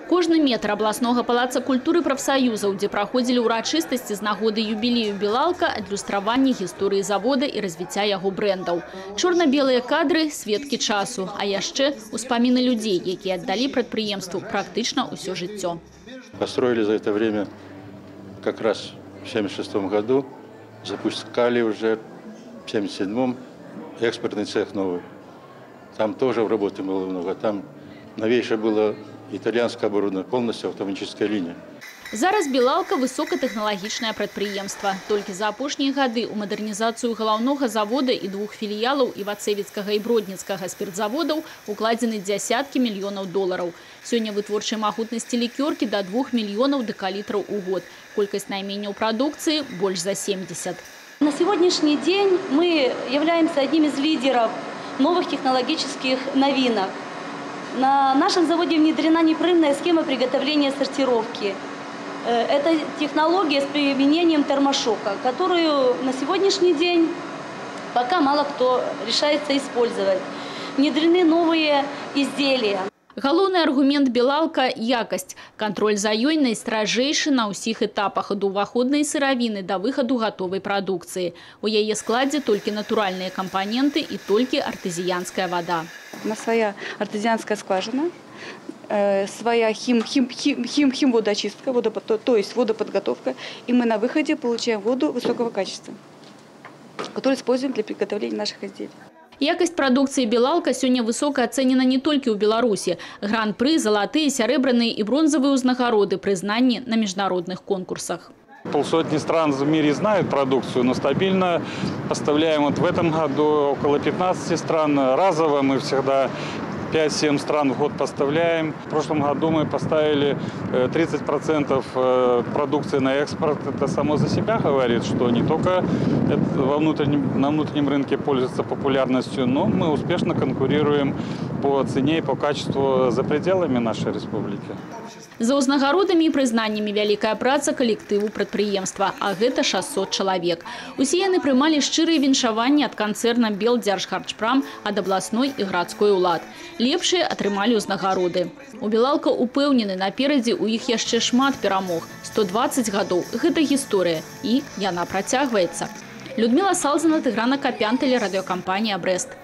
Кожны метр областного палаца культуры профсоюзаў, дзе праходзілі ўрачыстасці з нагоды юбілею «Белалка», адлюстраванне гісторыі завода і развіцця яго брэндаў. Чорна-белыя кадры – сведкі часу, а яшчэ успаміны людзей, якія аддалі прадпрыемству практычна ўсё жыццё. Построили за это время как раз в 1976 году, запускали уже в 1977 экспортный цех новый. Там тоже работы было много, там новейшее было итальянское оборудование, полностью автоматическая линия. Зараз «Белалка» – высокатехналагічнае прадпрыемства. Толькі за апошнія гады ў мадэрнізацыю галаўнога завода і двух філіялаў Івацэвіцкага і Бродніцкага спіртзаводаў укладзены дзясяткі мільёнаў долараў. Сёння вытворчай магутнасці лікёркі до 2 мільёнаў дэкалітраў у год. Колькасць найменняў прадукцыі – больш за 70. На сегодняшний день мы являемся одним из лидеров новых технологических новинок. На нашем заводе внедрена непрерывная схема приготовления сортировки. Это технология с применением термошока, которую на сегодняшний день пока мало кто решается использовать. Внедрены новые изделия. Галоўны аргумент «Белалка» – якасць. Кантроль за ёй найстражэйшы на ўсіх этапах ад уваходнай сыравіны да выхаду гатовай прадукцыі. У яе складзе толькі натуральныя кампаненты і толькі артезіянская вода. У нас своя артезианская скважина, своя химводоочистка, то есть водоподготовка. И мы на выходе получаем воду высокого качества, которую используем для приготовления наших изделий. Якасць прадукцыі «Белалка» сёння высока ацэнена не толькі ў Беларусі. Гран-пры, залатыя, сярэбраныя і бронзавыя ўзнагароды, прызнанні на міжнародных конкурсах. Полсотни стран в мире знают продукцию, но стабильно поставляем. Вот в этом году около 15 стран. Разово мы всегда 5-7 стран в год поставляем. В прошлом году мы поставили 30% продукции на экспорт. Это само за себя говорит, что не только на внутреннем рынке пользуется популярностью, но мы успешно конкурируем по цене и по качеству за пределами нашей республики. За ўзнагародамі і прызнаннямі вялікая праца калектыву прадпрыемства, а гэта 600 чалавек. Усе яны прымалі шчырыя віншаванні ад канцэрна «Белдзяржхарчпрам», ад абласной і гарадской улад. Лепшыя атрымалі ўзнагароды. У «Белалка» упэўнены, наперадзе ў іх яшчэ шмат перамог. 120 гадоў – гэта гісторыя, і яна працягваецца. Людмила Салзина, Тыграна Капян, телерадиокомпания «Брест».